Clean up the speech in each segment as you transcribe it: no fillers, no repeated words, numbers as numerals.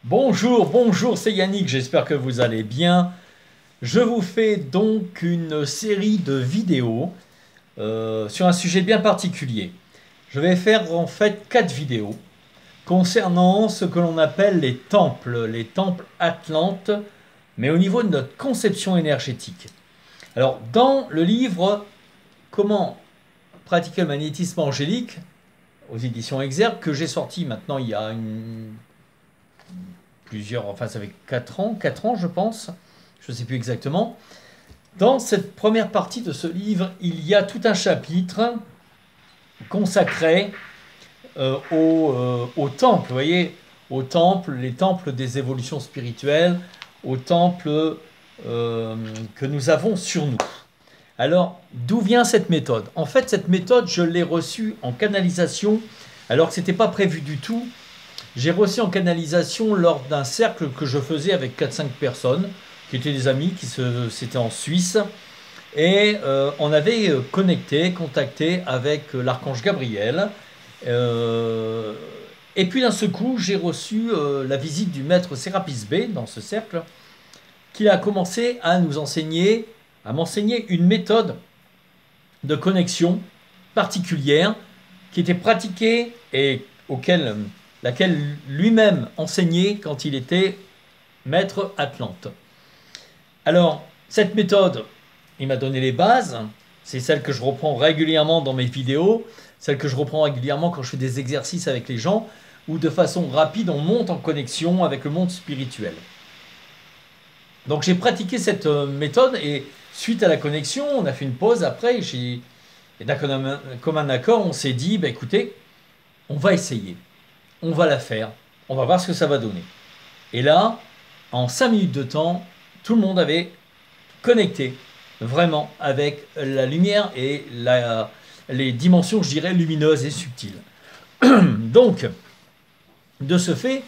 Bonjour, bonjour, c'est Yannick, j'espère que vous allez bien. Je vous fais donc une série de vidéos sur un sujet bien particulier. Je vais faire en fait 4 vidéos concernant ce que l'on appelle les temples atlantes, mais au niveau de notre conception énergétique. Alors, dans le livre Comment pratiquer le magnétisme angélique, aux éditions Exergue, que j'ai sorti maintenant il y a enfin ça fait 4 ans je pense, je ne sais plus exactement. Dans cette première partie de ce livre, il y a tout un chapitre consacré aux temples, vous voyez, aux temples, les temples des évolutions spirituelles, aux temples que nous avons sur nous. Alors, d'où vient cette méthode? En fait, cette méthode, je l'ai reçue en canalisation, alors que ce n'était pas prévu du tout. J'ai reçu en canalisation lors d'un cercle que je faisais avec 4-5 personnes, qui étaient des amis, c'était en Suisse. Et on avait contacté avec l'archange Gabriel. Et puis d'un seul coup, j'ai reçu la visite du maître Sérapis B dans ce cercle, qui a commencé à m'enseigner une méthode de connexion particulière qui était pratiquée et laquelle lui-même enseignait quand il était maître Atlante. Alors, cette méthode, il m'a donné les bases, c'est celle que je reprends régulièrement dans mes vidéos, celle que je reprends régulièrement quand je fais des exercices avec les gens, où de façon rapide, on monte en connexion avec le monde spirituel. Donc j'ai pratiqué cette méthode et suite à la connexion, on a fait une pause après, et d'un commun accord, on s'est dit, bah, écoutez, on va essayer, on va la faire, on va voir ce que ça va donner. Et là, en 5 minutes de temps, tout le monde avait connecté vraiment avec la lumière et les dimensions, je dirais, lumineuses et subtiles. Donc, de ce fait,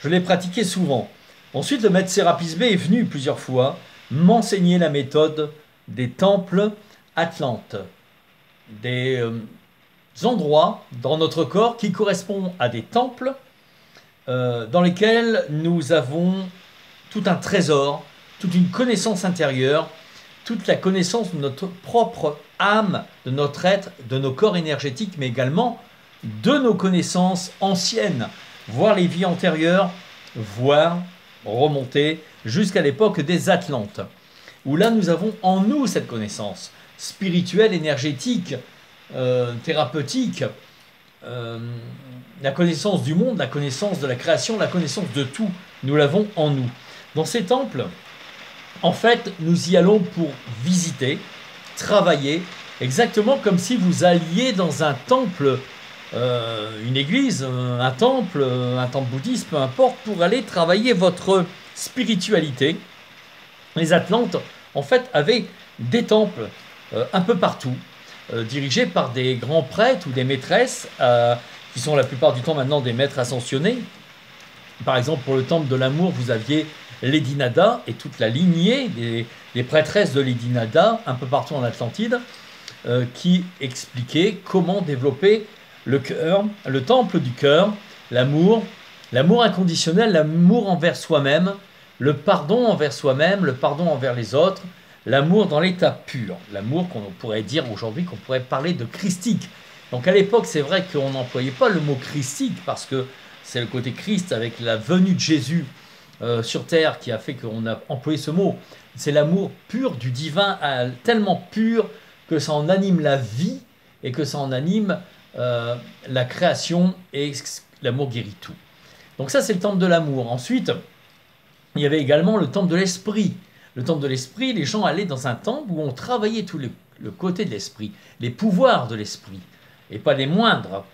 je l'ai pratiqué souvent. Ensuite, le maître Sérapis B est venu plusieurs fois m'enseigner la méthode des temples atlantes, des endroits dans notre corps qui correspondent à des temples dans lesquels nous avons tout un trésor, toute une connaissance intérieure, toute la connaissance de notre propre âme, de notre être, de nos corps énergétiques, mais également de nos connaissances anciennes, voire les vies antérieures, voire remonter jusqu'à l'époque des Atlantes, où là nous avons en nous cette connaissance spirituelle, énergétique, thérapeutique, la connaissance du monde, la connaissance de la création, la connaissance de tout, nous l'avons en nous. Dans ces temples, en fait, nous y allons pour visiter, travailler, exactement comme si vous alliez dans un temple, une église, un temple bouddhiste, peu importe, pour aller travailler votre spiritualité. Les Atlantes, en fait, avaient des temples un peu partout, dirigés par des grands prêtres ou des maîtresses, qui sont la plupart du temps maintenant des maîtres ascensionnés. Par exemple, pour le temple de l'amour, vous aviez Lady Nada et toute la lignée des prêtresses de Lady Nada, un peu partout en Atlantide, qui expliquaient comment développer le cœur, le temple du cœur, l'amour inconditionnel, l'amour envers soi-même, le pardon envers soi-même, le pardon envers les autres, l'amour dans l'état pur, l'amour qu'on pourrait dire aujourd'hui, qu'on pourrait parler de christique. Donc à l'époque, c'est vrai qu'on n'employait pas le mot christique parce que c'est le côté Christ avec la venue de Jésus sur terre qui a fait qu'on a employé ce mot. C'est l'amour pur du divin, tellement pur que ça en anime la vie et que ça en anime la création, et l'amour guérit tout. Donc ça, c'est le temple de l'amour. Ensuite, il y avait également le temple de l'esprit. Le temple de l'esprit, les gens allaient dans un temple où on travaillait tout le côté de l'esprit, les pouvoirs de l'esprit, et pas les moindres.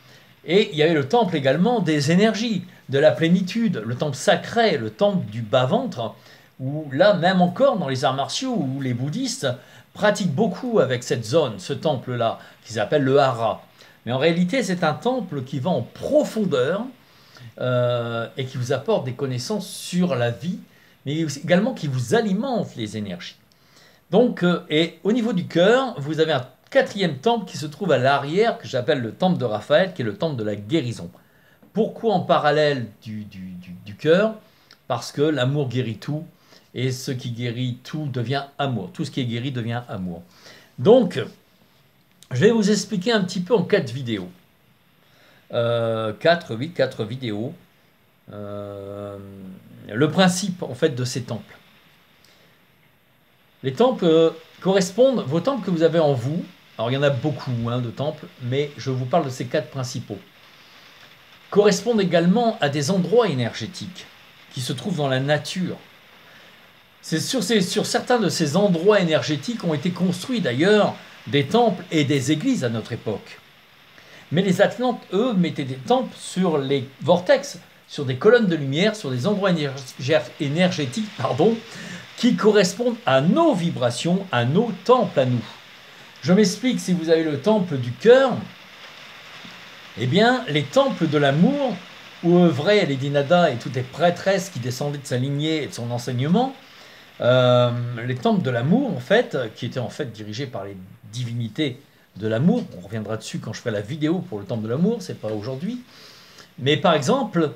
Et il y avait le temple également des énergies, de la plénitude, le temple sacré, le temple du bas-ventre, où là, même encore dans les arts martiaux, où les bouddhistes pratiquent beaucoup avec cette zone, ce temple-là, qu'ils appellent le hara. Mais en réalité, c'est un temple qui va en profondeur et qui vous apporte des connaissances sur la vie, mais également qui vous alimente les énergies. Donc, et au niveau du cœur, vous avez un 4e temple qui se trouve à l'arrière, que j'appelle le temple de Raphaël, qui est le temple de la guérison. Pourquoi en parallèle du cœur? parce que l'amour guérit tout, et ce qui guérit tout devient amour. Tout ce qui est guéri devient amour. Donc, je vais vous expliquer un petit peu en 4 vidéos. 4 vidéos. Le principe, en fait, de ces temples. Les temples correspondent, vos temples que vous avez en vous, alors il y en a beaucoup de temples, mais je vous parle de ces 4 principaux, correspondent également à des endroits énergétiques qui se trouvent dans la nature. C'est sur certains de ces endroits énergétiques ont été construits d'ailleurs des temples et des églises à notre époque. Mais les Atlantes, eux, mettaient des temples sur les vortex, sur des colonnes de lumière, sur des endroits énergétiques, qui correspondent à nos vibrations, à nos temples à nous. Je m'explique, si vous avez le temple du cœur, eh bien, les temples de l'amour, où œuvraient Lady Nada et toutes les prêtresses qui descendaient de sa lignée et de son enseignement, les temples de l'amour, en fait, qui étaient en fait dirigés par les divinités de l'amour, on reviendra dessus quand je ferai la vidéo pour le temple de l'amour, c'est pas aujourd'hui, mais par exemple,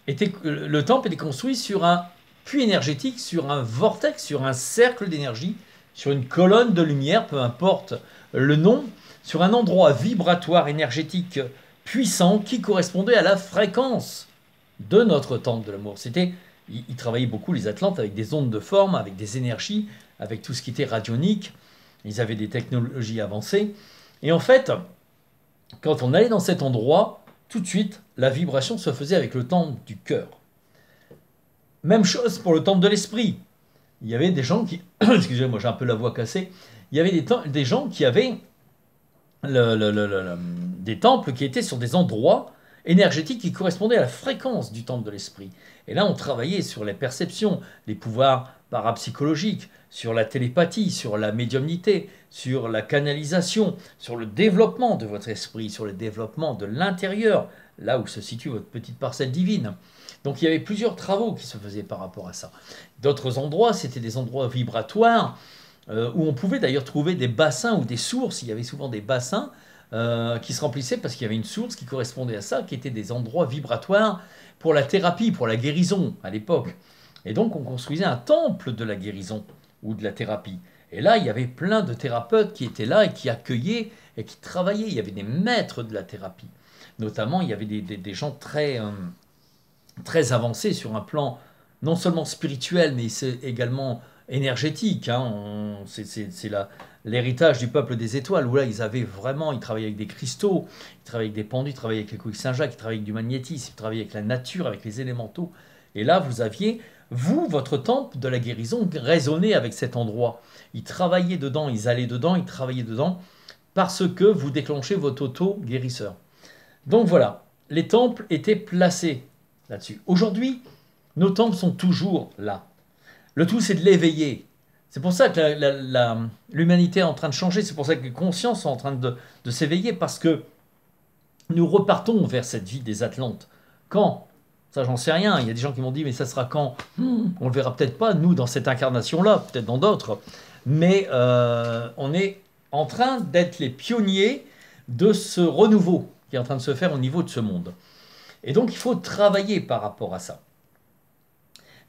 le temple était construit sur un puits énergétique, sur un vortex, sur un cercle d'énergie, sur une colonne de lumière, peu importe le nom, sur un endroit vibratoire énergétique puissant qui correspondait à la fréquence de notre temple de l'amour. Ils travaillaient beaucoup, les Atlantes, avec des ondes de forme, avec des énergies, avec tout ce qui était radionique. Ils avaient des technologies avancées. Et en fait, quand on allait dans cet endroit, tout de suite, la vibration se faisait avec le temple du cœur. Même chose pour le temple de l'esprit. Il y avait des gens qui... Excusez-moi, j'ai un peu la voix cassée. Il y avait des gens qui avaient des temples qui étaient sur des endroits énergétiques qui correspondaient à la fréquence du temple de l'esprit. Et là, on travaillait sur les perceptions, les pouvoirs parapsychologiques, sur la télépathie, sur la médiumnité, sur la canalisation, sur le développement de votre esprit, sur le développement de l'intérieur, là où se situe votre petite parcelle divine. Donc il y avait plusieurs travaux qui se faisaient par rapport à ça. D'autres endroits, c'était des endroits vibratoires, où on pouvait d'ailleurs trouver des bassins ou des sources. Il y avait souvent des bassins qui se remplissaient parce qu'il y avait une source qui correspondait à ça, qui étaient des endroits vibratoires pour la thérapie, pour la guérison à l'époque. Et donc on construisait un temple de la guérison ou de la thérapie. Et là, il y avait plein de thérapeutes qui étaient là et qui accueillaient et qui travaillaient. Il y avait des maîtres de la thérapie. Notamment, il y avait des gens très avancés sur un plan non seulement spirituel, mais également énergétique. C'est l'héritage du peuple des étoiles, où là, ils travaillaient avec des cristaux, ils travaillaient avec des pendus, ils travaillaient avec les couilles Saint-Jacques, ils travaillaient avec du magnétisme, ils travaillaient avec la nature, avec les élémentaux. Et là, vous aviez, votre temple de la guérison résonnait avec cet endroit. Ils travaillaient dedans, ils allaient dedans, ils travaillaient dedans, parce que vous déclenchez votre auto-guérisseur. Donc voilà, les temples étaient placés là-dessus. Aujourd'hui, nos temples sont toujours là. Le tout, c'est de l'éveiller. C'est pour ça que l'humanité est en train de changer, c'est pour ça que les consciences sont en train de s'éveiller, parce que nous repartons vers cette vie des Atlantes. Quand ? Ça, j'en sais rien. Il y a des gens qui m'ont dit, mais ça sera quand ? On le verra peut-être pas, nous, dans cette incarnation-là, peut-être dans d'autres. Mais on est en train d'être les pionniers de ce renouveau qui est en train de se faire au niveau de ce monde. Et donc, il faut travailler par rapport à ça.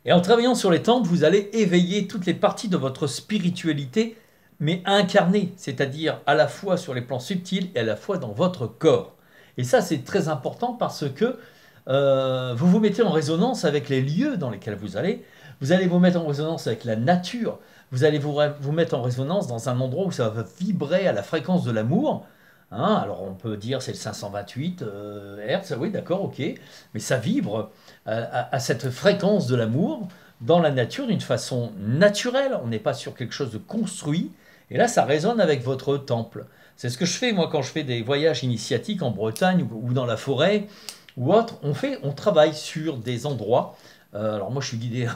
Et en travaillant sur les temples, vous allez éveiller toutes les parties de votre spiritualité, mais incarnées, c'est-à-dire à la fois sur les plans subtils et à la fois dans votre corps. Et ça, c'est très important parce que vous vous mettez en résonance avec les lieux dans lesquels vous allez vous mettre en résonance avec la nature, vous allez vous mettre en résonance dans un endroit où ça va vibrer à la fréquence de l'amour. Alors on peut dire c'est le 528 Hz, oui d'accord, ok, mais ça vibre à cette fréquence de l'amour dans la nature d'une façon naturelle, on n'est pas sur quelque chose de construit, et là ça résonne avec votre temple. C'est ce que je fais moi quand je fais des voyages initiatiques en Bretagne ou dans la forêt ou autre, on travaille sur des endroits, alors moi je suis guidé,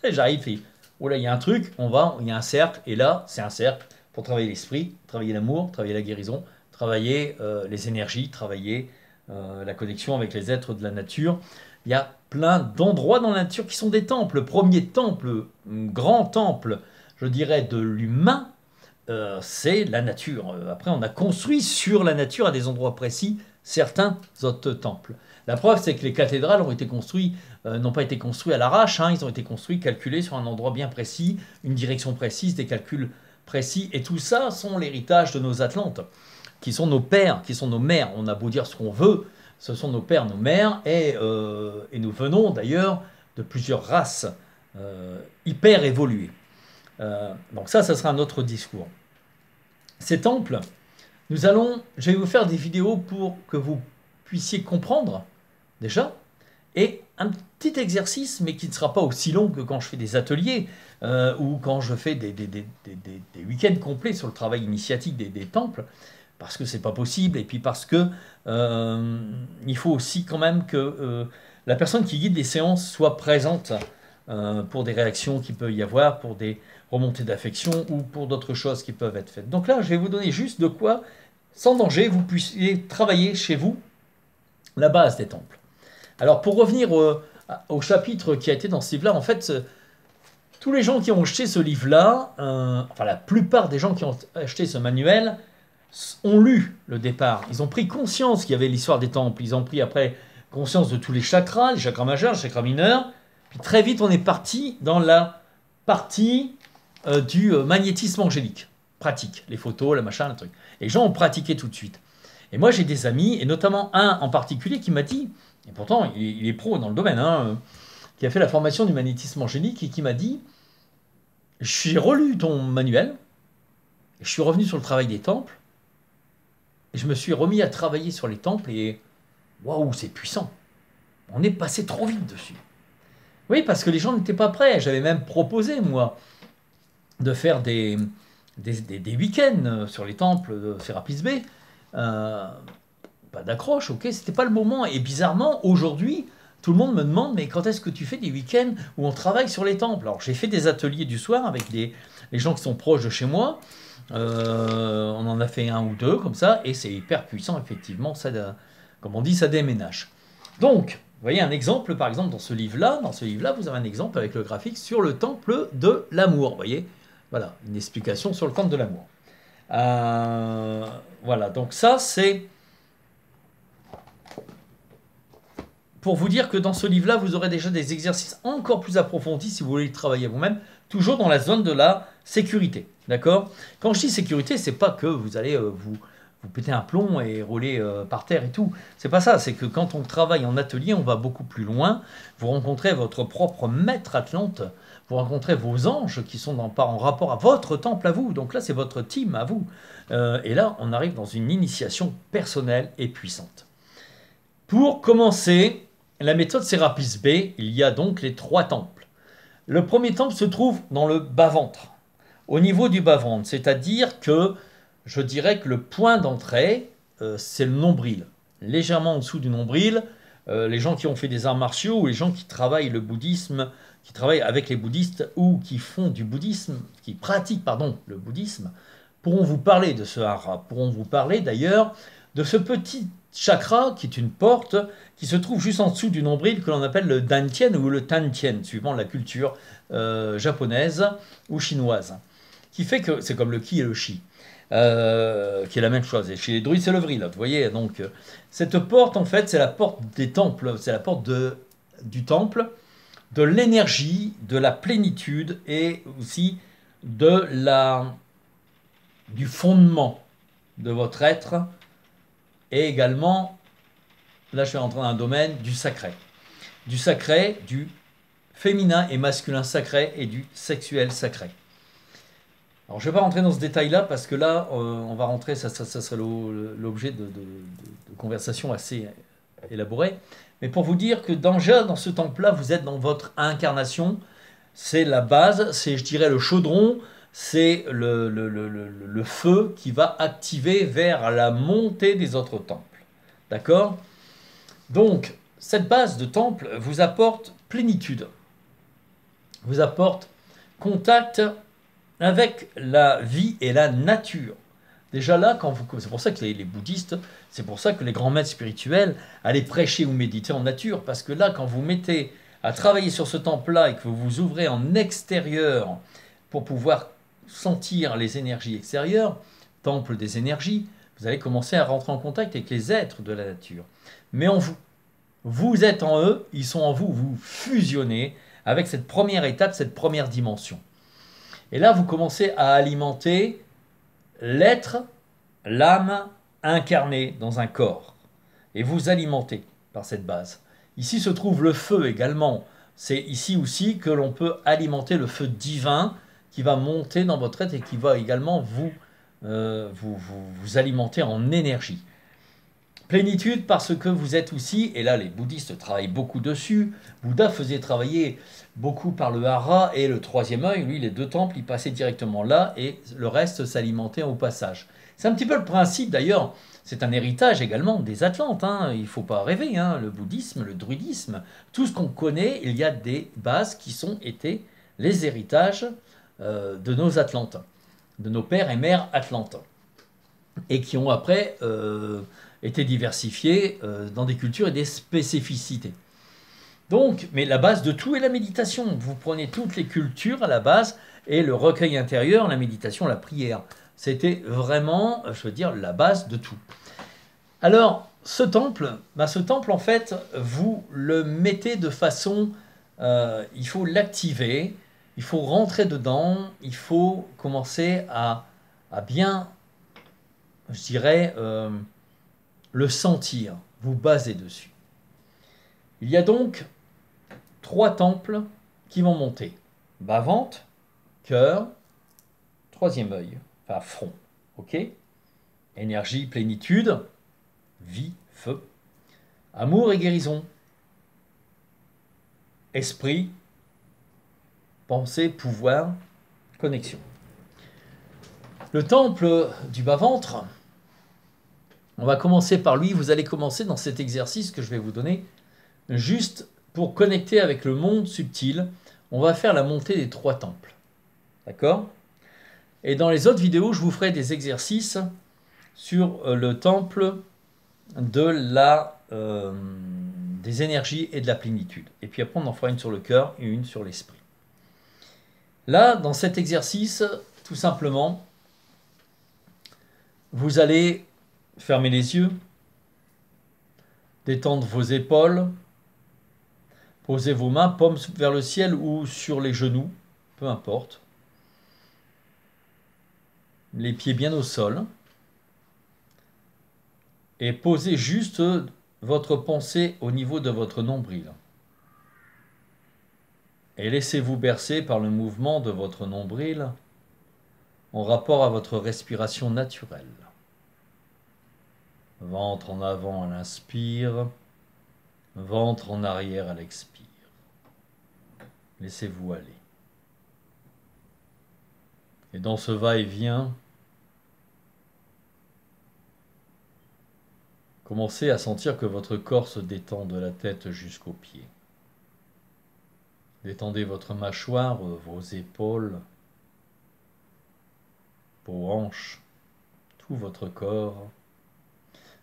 j'arrive et oh là il y a un truc, il y a un cercle, et là c'est un cercle pour travailler l'esprit, travailler l'amour, travailler la guérison, travailler les énergies, travailler la connexion avec les êtres de la nature. Il y a plein d'endroits dans la nature qui sont des temples. Le premier temple, grand temple, je dirais, de l'humain, c'est la nature. Après, on a construit sur la nature à des endroits précis certains autres temples. La preuve, c'est que les cathédrales ont été construites, n'ont pas été construites à l'arrache, hein, ils ont été construits, calculés sur un endroit bien précis, une direction précise, des calculs précis, et tout ça sont l'héritage de nos Atlantes, qui sont nos pères, qui sont nos mères. On a beau dire ce qu'on veut, ce sont nos pères, nos mères, et nous venons d'ailleurs de plusieurs races hyper évoluées. Donc ça sera un autre discours. Ces temples, je vais vous faire des vidéos pour que vous puissiez comprendre déjà, et un petit exercice, mais qui ne sera pas aussi long que quand je fais des ateliers ou quand je fais des week-ends complets sur le travail initiatique des temples, parce que c'est pas possible, et puis parce que il faut aussi quand même que la personne qui guide les séances soit présente pour des réactions qu'il peut y avoir, pour des remontées d'affection ou pour d'autres choses qui peuvent être faites. Donc là, je vais vous donner juste de quoi, sans danger, vous puissiez travailler chez vous la base des temples. Alors pour revenir au chapitre qui a été dans ce livre-là, en fait, tous les gens qui ont acheté ce livre-là, enfin la plupart des gens qui ont acheté ce manuel, ont lu le départ. Ils ont pris conscience qu'il y avait l'histoire des temples. Ils ont pris après conscience de tous les chakras majeurs, les chakras mineurs. Puis très vite, on est parti dans la partie du magnétisme angélique. Pratique, les photos, le machin, le truc. Et les gens ont pratiqué tout de suite. Et moi, j'ai des amis, et notamment un en particulier qui m'a dit, et pourtant il est pro dans le domaine, hein, qui a fait la formation du magnétisme angélique et qui m'a dit, j'ai relu ton manuel, je suis revenu sur le travail des temples, et je me suis remis à travailler sur les temples, et waouh, c'est puissant. On est passé trop vite dessus. Oui, parce que les gens n'étaient pas prêts. J'avais même proposé, moi, de faire des week-ends sur les temples de Sérapis Bey. Pas d'accroche, ok, c'était pas le moment. Et bizarrement, aujourd'hui, tout le monde me demande, mais quand est-ce que tu fais des week-ends où on travaille sur les temples? Alors, j'ai fait des ateliers du soir avec les gens qui sont proches de chez moi. On en a fait un ou deux, comme ça, et c'est hyper puissant, effectivement. Ça, comme on dit, ça déménage. Donc, vous voyez un exemple, par exemple, dans ce livre-là, vous avez un exemple avec le graphique sur le temple de l'amour. Vous voyez, voilà, une explication sur le temple de l'amour. Voilà, donc ça, c'est pour vous dire que dans ce livre-là, vous aurez déjà des exercices encore plus approfondis si vous voulez travailler vous-même, toujours dans la zone de la sécurité. D'accord? Quand je dis sécurité, c'est pas que vous allez vous péter un plomb et rouler par terre et tout. C'est pas ça, c'est que quand on travaille en atelier, on va beaucoup plus loin. Vous rencontrez votre propre maître Atlante, vous rencontrez vos anges qui sont en rapport à votre temple à vous. Donc là, c'est votre team à vous. Et là, on arrive dans une initiation personnelle et puissante. Pour commencer, la méthode Sérapis Bey, il y a donc les 3 temples. Le premier temple se trouve dans le bas-ventre, au niveau du bas-ventre, c'est-à-dire que je dirais que le point d'entrée, c'est le nombril. Légèrement en dessous du nombril, les gens qui ont fait des arts martiaux ou les gens qui travaillent le bouddhisme, qui travaillent avec les bouddhistes ou qui font du bouddhisme, qui pratiquent le bouddhisme, pourront vous parler de ce hara, pourront vous parler d'ailleurs de ce petit chakra qui est une porte qui se trouve juste en dessous du nombril que l'on appelle le Dantien ou le Tantien, suivant la culture japonaise ou chinoise. Qui fait que c'est comme le Ki et le Shi. Qui est la même chose. Et chez les druides, c'est le vril. Vous voyez, donc, cette porte, en fait, c'est la porte des temples, c'est la porte du temple, de l'énergie, de la plénitude et aussi du fondement de votre être et également, là je vais rentrer dans un domaine du sacré, du féminin et masculin sacré et du sexuel sacré. Alors je ne vais pas rentrer dans ce détail-là parce que là, on va rentrer, ça serait l'objet de conversations assez élaborées. Mais pour vous dire que déjà dans ce temple-là, vous êtes dans votre incarnation, c'est la base, c'est je dirais le chaudron, c'est le feu qui va activer vers la montée des autres temples. D'accord? Donc, cette base de temple vous apporte plénitude, vous apporte contact avec la vie et la nature. Déjà là, c'est pour ça que les bouddhistes, c'est pour ça que les grands maîtres spirituels allaient prêcher ou méditer en nature, parce que là, quand vous mettez à travailler sur ce temple-là et que vous vous ouvrez en extérieur pour pouvoir sentir les énergies extérieures, temple des énergies, vous allez commencer à rentrer en contact avec les êtres de la nature, mais en vous. Vous êtes en eux, ils sont en vous, vous fusionnez avec cette première étape, cette première dimension. Et là, vous commencez à alimenter l'être, l'âme incarnée dans un corps. Et vous alimentez par cette base. Ici se trouve le feu également. C'est ici aussi que l'on peut alimenter le feu divin qui va monter dans votre être et qui va également vous alimenter en énergie. Plénitude parce que vous êtes aussi, et là les bouddhistes travaillent beaucoup dessus, Bouddha faisait travailler beaucoup par le hara et le troisième œil, lui les deux temples, il passait directement là et le reste s'alimentait au passage. C'est un petit peu le principe d'ailleurs, c'est un héritage également des Atlantes, hein. Il ne faut pas rêver, hein. Le bouddhisme, le druidisme, tout ce qu'on connaît, il y a des bases qui sont été les héritages de nos Atlantes, de nos pères et mères Atlantes, et qui ont après été diversifiés dans des cultures et des spécificités. Donc, mais la base de tout est la méditation. Vous prenez toutes les cultures à la base et le recueil intérieur, la méditation, la prière. C'était vraiment, je veux dire, la base de tout. Alors, ce temple, en fait, vous le mettez de façon, il faut l'activer, il faut rentrer dedans, il faut commencer à bien, je dirais, le sentir, vous basez dessus. Il y a donc 3 temples qui vont monter. Bas-ventre, cœur, troisième œil, enfin front. Ok? Énergie, plénitude, vie, feu. Amour et guérison. Esprit, pensée, pouvoir, connexion. Le temple du bas-ventre, on va commencer par lui. Vous allez commencer dans cet exercice que je vais vous donner. Juste pour connecter avec le monde subtil, on va faire la montée des 3 temples. D'accord? Et dans les autres vidéos, je vous ferai des exercices sur le temple des énergies et de la plénitude. Et puis après, on en fera une sur le cœur et une sur l'esprit. Là, dans cet exercice, tout simplement, vous allez fermer les yeux, détendre vos épaules, posez vos mains, paumes vers le ciel ou sur les genoux, peu importe. Les pieds bien au sol. Et posez juste votre pensée au niveau de votre nombril. Et laissez-vous bercer par le mouvement de votre nombril en rapport à votre respiration naturelle. Ventre en avant à l'inspire, ventre en arrière à l'expire. Laissez-vous aller. Et dans ce va-et-vient, commencez à sentir que votre corps se détend de la tête jusqu'aux pieds. Détendez votre mâchoire, vos épaules, vos hanches, tout votre corps.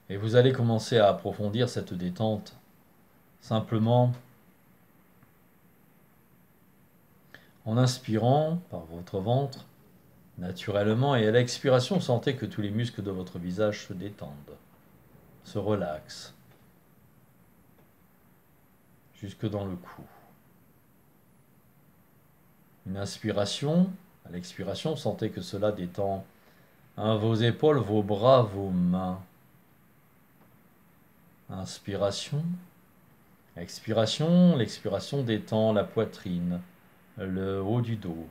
Et vous allez commencer à approfondir cette détente simplement en inspirant par votre ventre naturellement et à l'expiration, sentez que tous les muscles de votre visage se détendent, se relaxent jusque dans le cou. Une inspiration, à l'expiration, sentez que cela détend vos épaules, vos bras, vos mains. Inspiration, expiration, l'expiration détend la poitrine, le haut du dos.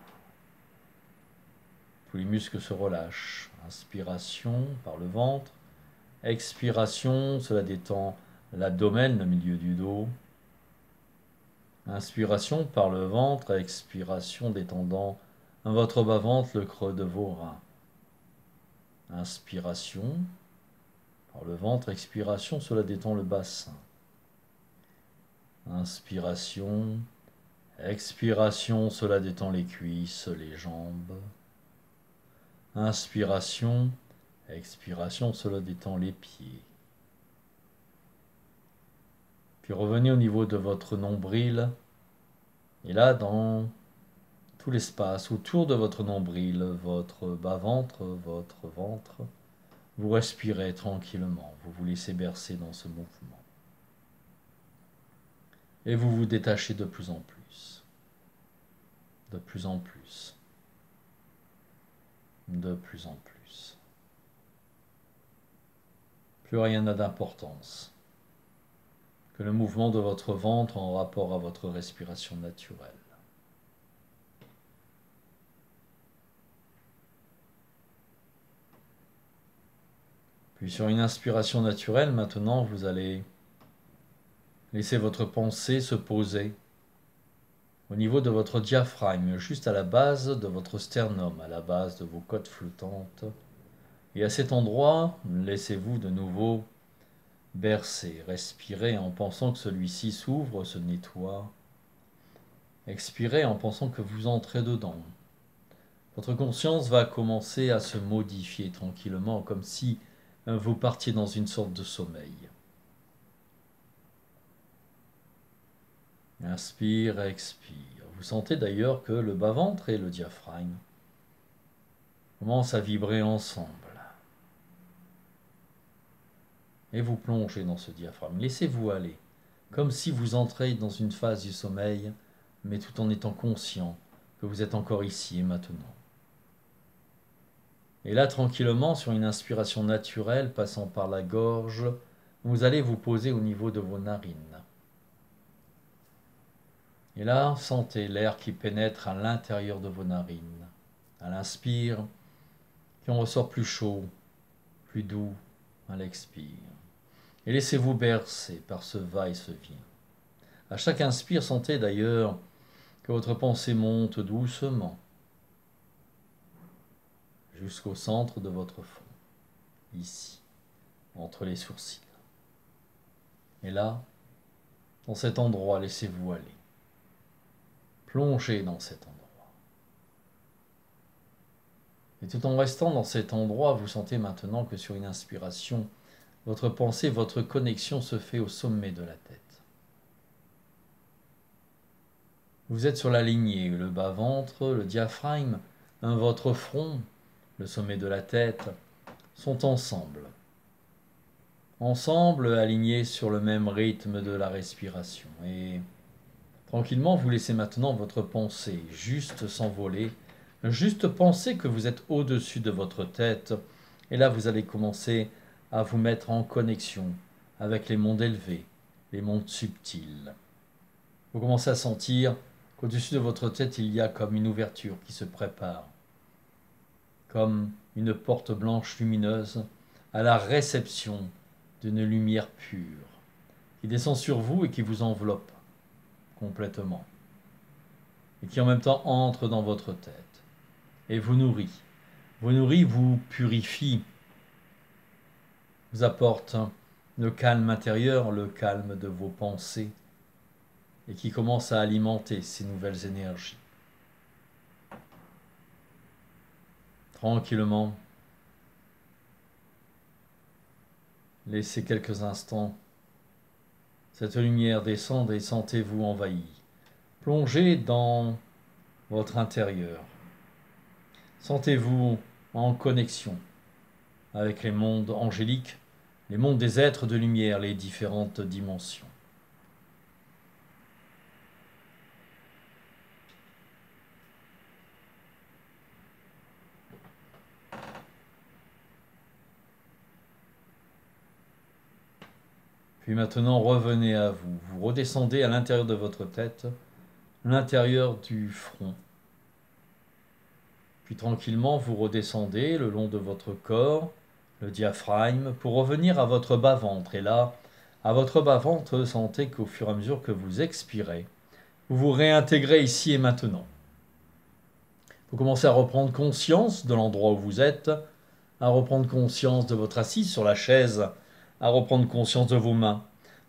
Tous les muscles se relâchent. Inspiration par le ventre, expiration, cela détend l'abdomen, le milieu du dos. Inspiration par le ventre, expiration détendant votre bas-ventre, le creux de vos reins. Inspiration par le ventre, expiration, cela détend le bassin. Inspiration, expiration, cela détend les cuisses, les jambes. Inspiration, expiration, cela détend les pieds. Puis revenez au niveau de votre nombril. Et là, dans tout l'espace autour de votre nombril, votre bas-ventre, votre ventre, vous respirez tranquillement. Vous vous laissez bercer dans ce mouvement. Et vous vous détachez de plus en plus. De plus en plus. De plus en plus. Plus rien n'a d'importance que le mouvement de votre ventre en rapport à votre respiration naturelle. Puis sur une inspiration naturelle, maintenant, vous allez laisser votre pensée se poser au niveau de votre diaphragme, juste à la base de votre sternum, à la base de vos côtes flottantes. Et à cet endroit, laissez-vous de nouveau bercer, respirez en pensant que celui-ci s'ouvre, se nettoie. Expirez en pensant que vous entrez dedans. Votre conscience va commencer à se modifier tranquillement, comme si vous partiez dans une sorte de sommeil. Inspire, expire. Vous sentez d'ailleurs que le bas-ventre et le diaphragme commencent à vibrer ensemble. Et vous plongez dans ce diaphragme. Laissez-vous aller, comme si vous entrez dans une phase du sommeil, mais tout en étant conscient que vous êtes encore ici et maintenant. Et là, tranquillement, sur une inspiration naturelle passant par la gorge, vous allez vous poser au niveau de vos narines. Et là, sentez l'air qui pénètre à l'intérieur de vos narines. À l'inspire, qui en ressort plus chaud, plus doux à l'expire. Et laissez-vous bercer par ce va et ce vient. À chaque inspire, sentez d'ailleurs que votre pensée monte doucement jusqu'au centre de votre front, ici, entre les sourcils. Et là, dans cet endroit, laissez-vous aller. Plongez dans cet endroit. Et tout en restant dans cet endroit, vous sentez maintenant que sur une inspiration, votre pensée, votre connexion se fait au sommet de la tête. Vous êtes sur la lignée, le bas-ventre, le diaphragme, votre front, le sommet de la tête, sont ensemble. Ensemble, alignés sur le même rythme de la respiration. Et tranquillement, vous laissez maintenant votre pensée juste s'envoler, juste penser que vous êtes au-dessus de votre tête. Et là, vous allez commencer à vous mettre en connexion avec les mondes élevés, les mondes subtils. Vous commencez à sentir qu'au-dessus de votre tête, il y a comme une ouverture qui se prépare, comme une porte blanche lumineuse à la réception d'une lumière pure qui descend sur vous et qui vous enveloppe complètement et qui en même temps entre dans votre tête et vous nourrit, vous purifie, vous apporte le calme intérieur, le calme de vos pensées et qui commence à alimenter ces nouvelles énergies. Tranquillement, laissez quelques instants cette lumière descendre et sentez-vous envahi. Plongez dans votre intérieur. Sentez-vous en connexion avec les mondes angéliques, les mondes des êtres de lumière, les différentes dimensions. Puis maintenant, revenez à vous. Vous redescendez à l'intérieur de votre tête, l'intérieur du front. Puis tranquillement, vous redescendez le long de votre corps, le diaphragme, pour revenir à votre bas-ventre. Et là, à votre bas-ventre, sentez qu'au fur et à mesure que vous expirez, vous vous réintégrez ici et maintenant. Vous commencez à reprendre conscience de l'endroit où vous êtes, à reprendre conscience de votre assise sur la chaise, à reprendre conscience de vos mains,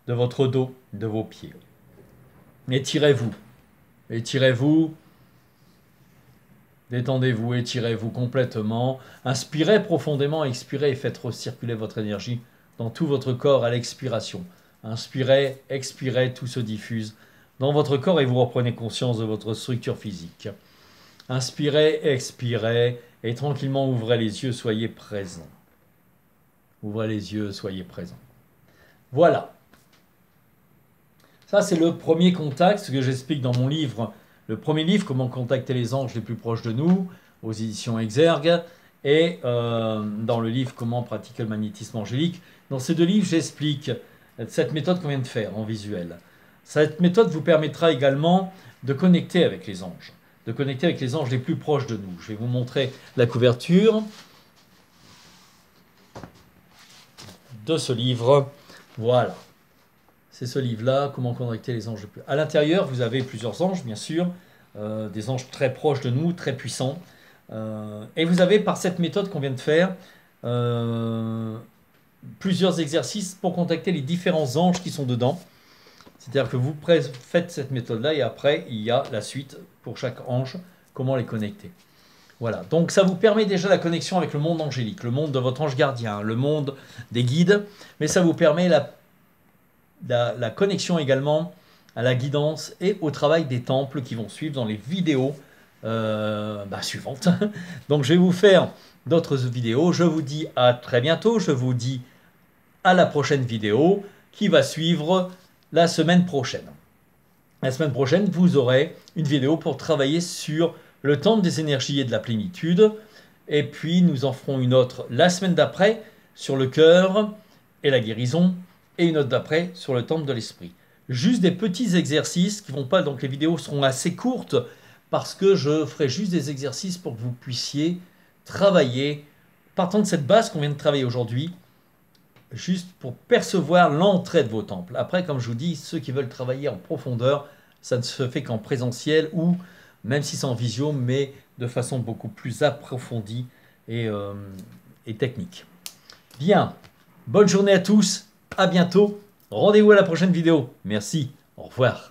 de votre dos, de vos pieds. Étirez-vous, étirez-vous, détendez-vous, étirez-vous complètement, inspirez profondément, expirez et faites recirculer votre énergie dans tout votre corps à l'expiration. Inspirez, expirez, tout se diffuse dans votre corps et vous reprenez conscience de votre structure physique. Inspirez, expirez et tranquillement ouvrez les yeux, soyez présents. Ouvrez les yeux, soyez présents. Voilà. Ça, c'est le premier contact, ce que j'explique dans mon livre. Le premier livre, Comment contacter les anges les plus proches de nous, aux éditions Exergue, et dans le livre Comment pratiquer le magnétisme angélique. Dans ces deux livres, j'explique cette méthode qu'on vient de faire en visuel. Cette méthode vous permettra également de connecter avec les anges, de connecter avec les anges les plus proches de nous. Je vais vous montrer la couverture de ce livre. Voilà. C'est ce livre-là, Comment contacter les anges les plus... À l'intérieur, vous avez plusieurs anges, bien sûr, des anges très proches de nous, très puissants. Et vous avez, par cette méthode qu'on vient de faire, plusieurs exercices pour contacter les différents anges qui sont dedans. C'est-à-dire que vous faites cette méthode-là et après, il y a la suite pour chaque ange, comment les connecter. Voilà, donc ça vous permet déjà la connexion avec le monde angélique, le monde de votre ange gardien, le monde des guides, mais ça vous permet la connexion également à la guidance et au travail des temples qui vont suivre dans les vidéos suivantes. Donc je vais vous faire d'autres vidéos. Je vous dis à très bientôt. Je vous dis à la prochaine vidéo qui va suivre la semaine prochaine. La semaine prochaine, vous aurez une vidéo pour travailler sur le temple des énergies et de la plénitude. Et puis nous en ferons une autre la semaine d'après sur le cœur et la guérison. Et une autre d'après sur le temple de l'esprit. Juste des petits exercices qui vont pas, donc les vidéos seront assez courtes parce que je ferai juste des exercices pour que vous puissiez travailler, partant de cette base qu'on vient de travailler aujourd'hui, juste pour percevoir l'entrée de vos temples. Après, comme je vous dis, ceux qui veulent travailler en profondeur, ça ne se fait qu'en présentiel ou même si c'est en visio, mais de façon beaucoup plus approfondie et technique. Bien, bonne journée à tous. À bientôt. Rendez-vous à la prochaine vidéo. Merci. Au revoir.